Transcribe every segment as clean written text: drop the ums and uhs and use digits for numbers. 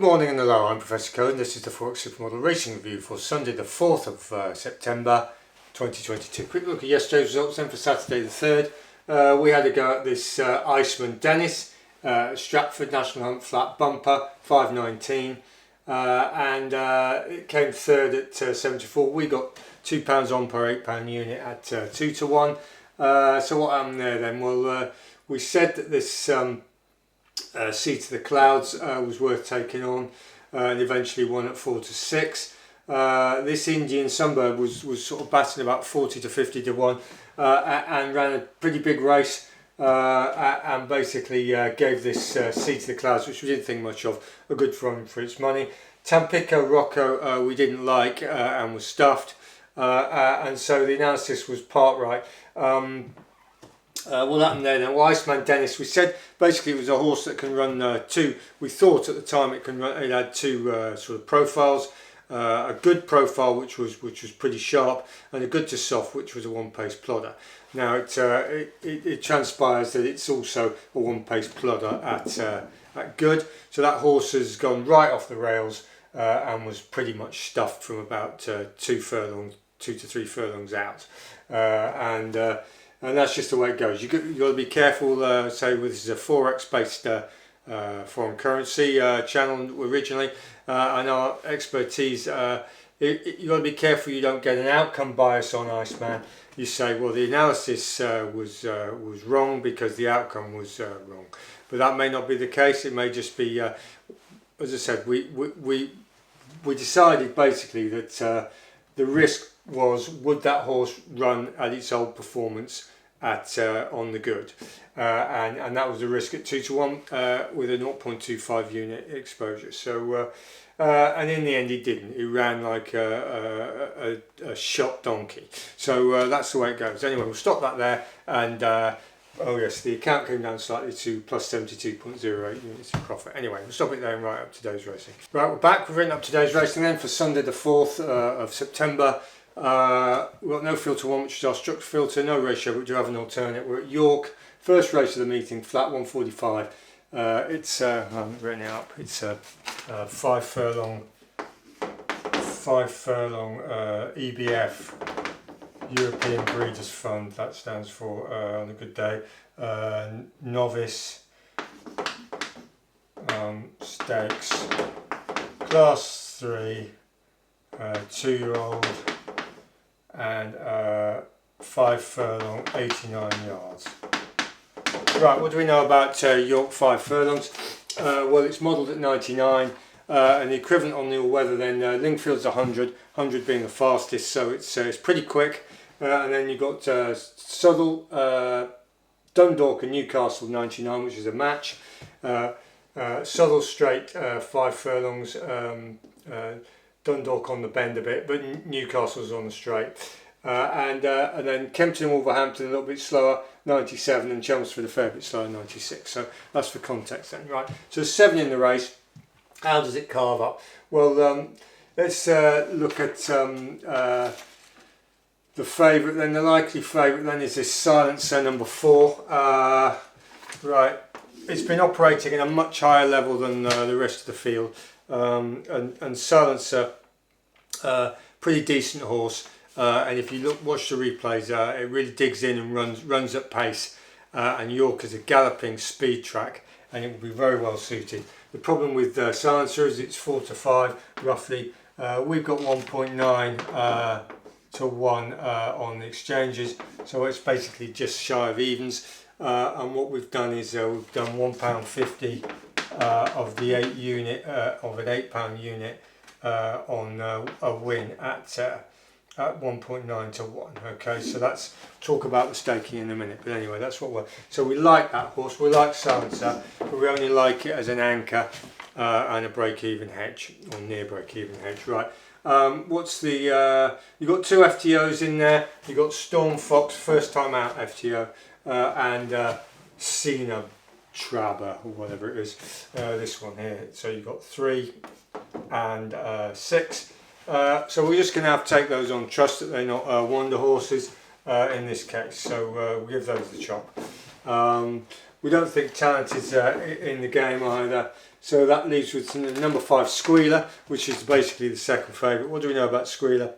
morning and hello, I'm Professor Cohen. This is the Forex Supermodel Racing Review for Sunday the 4th of September 2022. Quick look at yesterday's results then for Saturday the 3rd. We had a go at this Iceman Dennis, Stratford National Hunt Flat Bumper, 5.19, and it came third at 74. We got £2 on per £8 unit at 2 to 1. So what happened there then? Well, we said that this Sea to the Clouds was worth taking on, and eventually won at 4 to 6. This Indian Sunbird was sort of batting about 40 to 50 to 1 and ran a pretty big race and basically gave this Sea to the Clouds, which we didn't think much of, a good run for its money. Tampico Rocco we didn't like and was stuffed, and so the analysis was part right. What happened there then? Well, Iceman Dennis, we said basically it was a horse that can run two. We thought at the time it had two sort of profiles, a good profile which was pretty sharp, and a good to soft which was a one-pace plodder. Now it transpires that it's also a one-pace plodder at good. So that horse has gone right off the rails and was pretty much stuffed from about 2 to 3 furlongs out, and that's just the way it goes. You've got to be careful. Say this is a Forex based foreign currency channel originally, and our expertise. You've got to be careful you don't get an outcome bias on Iceman. You say, well, the analysis was wrong because the outcome was wrong, but that may not be the case. It may just be, as I said, we decided basically that the risk was, would that horse run at its old performance at on the good, and that was a risk at 2 to 1 with a 0.25 unit exposure. So and in the end he didn't. He ran like a shot donkey. So that's the way it goes. Anyway, we'll stop that there, and oh yes, the account came down slightly to plus 72.08 units of profit. Anyway, we'll stop it there and write up today's racing. Right, we're back. We've written up today's racing then for Sunday the 4th of September. We've got no filter one, which is our structure filter, no ratio, but we do have an alternate. We're at York, first race of the meeting, flat 145. It's I haven't written it up. It's a 5 furlong EBF, European Breeders' Fund. That stands for on a good day novice stakes, class 3, 2-year-old. And 5 furlong, 89 yards. Right, what do we know about York 5 furlongs? Well, it's modelled at 99, and the equivalent on the all-weather then, Lingfield's 100, 100 being the fastest, so it's pretty quick. And then you've got Southall, Dundalk and Newcastle 99, which is a match. Southall straight 5 furlongs, Dundalk on the bend a bit, but Newcastle's on the straight, and then Kempton and Wolverhampton a little bit slower, 97, and Chelmsford a fair bit slower, 96. So that's for context then, right? So there's 7 in the race. How does it carve up? Well, let's look at the favourite then. The likely favourite then is this Silencer number 4. Right, it's been operating at a much higher level than the rest of the field. And Silencer, pretty decent horse, and if you watch the replays, it really digs in and runs at pace, and York is a galloping speed track, and it will be very well suited. The problem with Silencer is it's 4 to 5 roughly. We've got 1.9 to 1 on the exchanges, so it's basically just shy of evens, and what we've done is we've done £1.50 of the 8 unit of an £8 unit on a win at 1.9 to 1. Okay, so that's talk about the staking in a minute. But anyway, that's what we're. So we like that horse. We like Silencer, but we only like it as an anchor and a break-even hedge or near break-even hedge. Right. What's the? You've got 2 FTOs in there. You've got Storm Fox, first time out FTO, and Cena Trabber or whatever it is, this one here. So you've got 3 and 6. So we're just going to have to take those on trust that they're not wonder horses in this case. So we'll give those the chop. we don't think Talent is in the game either. So that leaves with number 5 Squealer, which is basically the second favourite. What do we know about Squealer?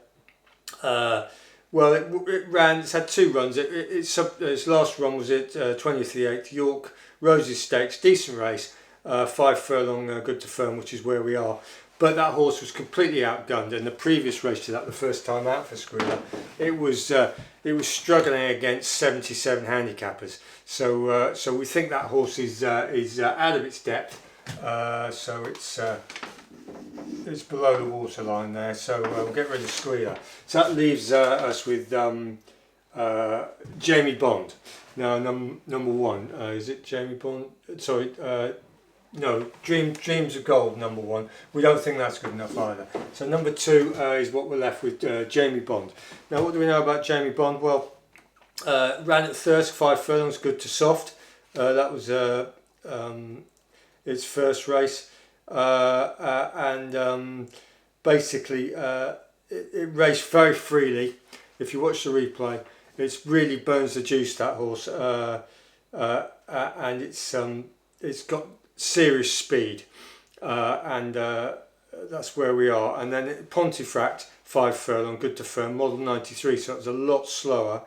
Well, it's had 2 runs. Its last run was at 20th of the 8th York Roses Stakes, decent race, 5 furlong, good to firm, which is where we are. But that horse was completely outgunned, and the previous race to that, the first time out for Squealer, it was struggling against 77 handicappers. So we think that horse is out of its depth. So it's below the waterline there. So we'll get rid of Squealer. So that leaves us with Jamie Bond. Now number 1, is it Jamie Bond? Sorry. No, Dreams of Gold, number 1. We don't think that's good enough either. So number 2 is what we're left with, Jamie Bond. Now, what do we know about Jamie Bond? Well, ran at Thirsk, 5 furlongs, good to soft. That was its first race, and basically it raced very freely. If you watch the replay, it really burns the juice, that horse, and it's got serious speed, and that's where we are. And then Pontefract, 5 furlong, good to firm, model 93, so it was a lot slower.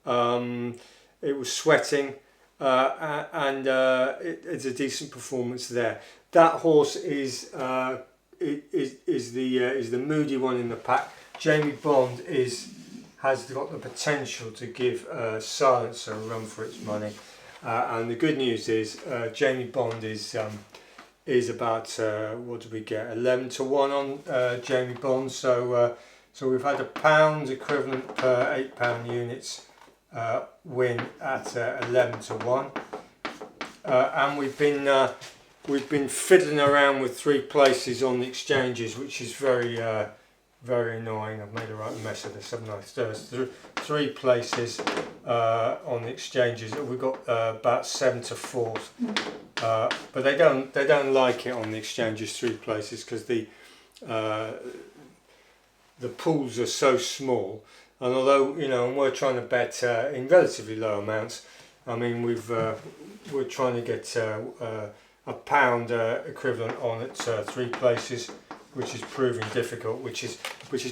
It was sweating, and it's a decent performance there. That horse is the moody one in the pack. Jamie Bond has got the potential to give Silencer a run for its money. And the good news is Jamie Bond is about what did we get, 11 to 1 on Jamie Bond. So we've had £1 equivalent per £8 units win at 11 to 1, and we've been fiddling around with 3 places on the exchanges, which is very annoying. I've made a right mess of this, haven't I? So 3 places on the exchanges. We've got about 7 to 4, but they don't like it on the exchanges, 3 places, because the pools are so small. And although, you know, and we're trying to bet in relatively low amounts, I mean, we're trying to get £1 equivalent on at 3 places, which is proving difficult. Which is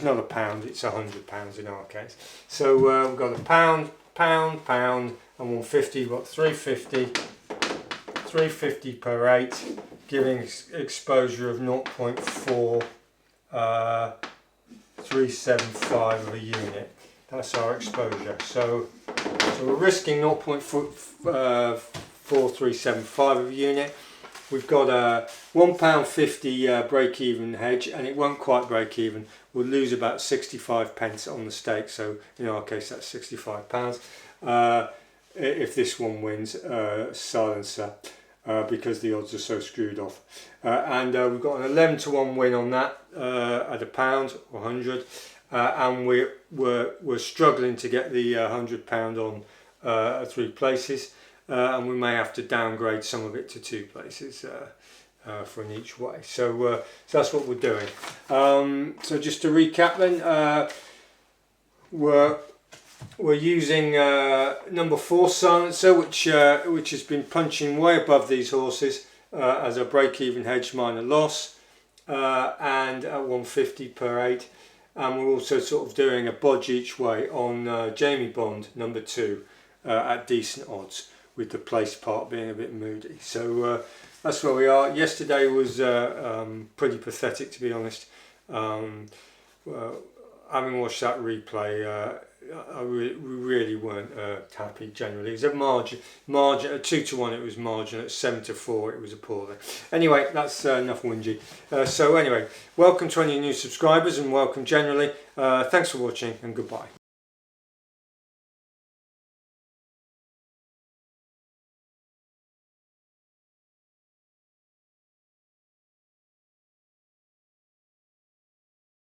not £1; it's £100 in our case. So we've got £1, £1, and 150. We've got 350 per 8, giving exposure of 0.4375 of a unit. That's our exposure. So we're risking 0.4375 of a unit. We've got a £1.50 break-even hedge, and it won't quite break even. We'll lose about 65 pence on the stake. So in our case, that's £65. If this one wins, Silencer, because the odds are so screwed off. And we've got an 11 to 1 win on that at £1 or 100. And we're struggling to get the £100 on 3 places, and we may have to downgrade some of it to 2 places for an each way. So that's what we're doing. So just to recap then, we're using number 4 Silencer, which has been punching way above these horses as a break-even hedge minor loss, and at 150 per 8. And we're also sort of doing a bodge each way on Jamie Bond, number 2, at decent odds, with the place part being a bit moody. So that's where we are. Yesterday was pretty pathetic, to be honest. Having watched that replay, we really weren't happy generally. It was a margin, at 2 to 1 it was margin, at 7 to 4 it was appalling. Anyway, that's enough whingy. So anyway, welcome to any new subscribers, and welcome generally. Thanks for watching, and goodbye.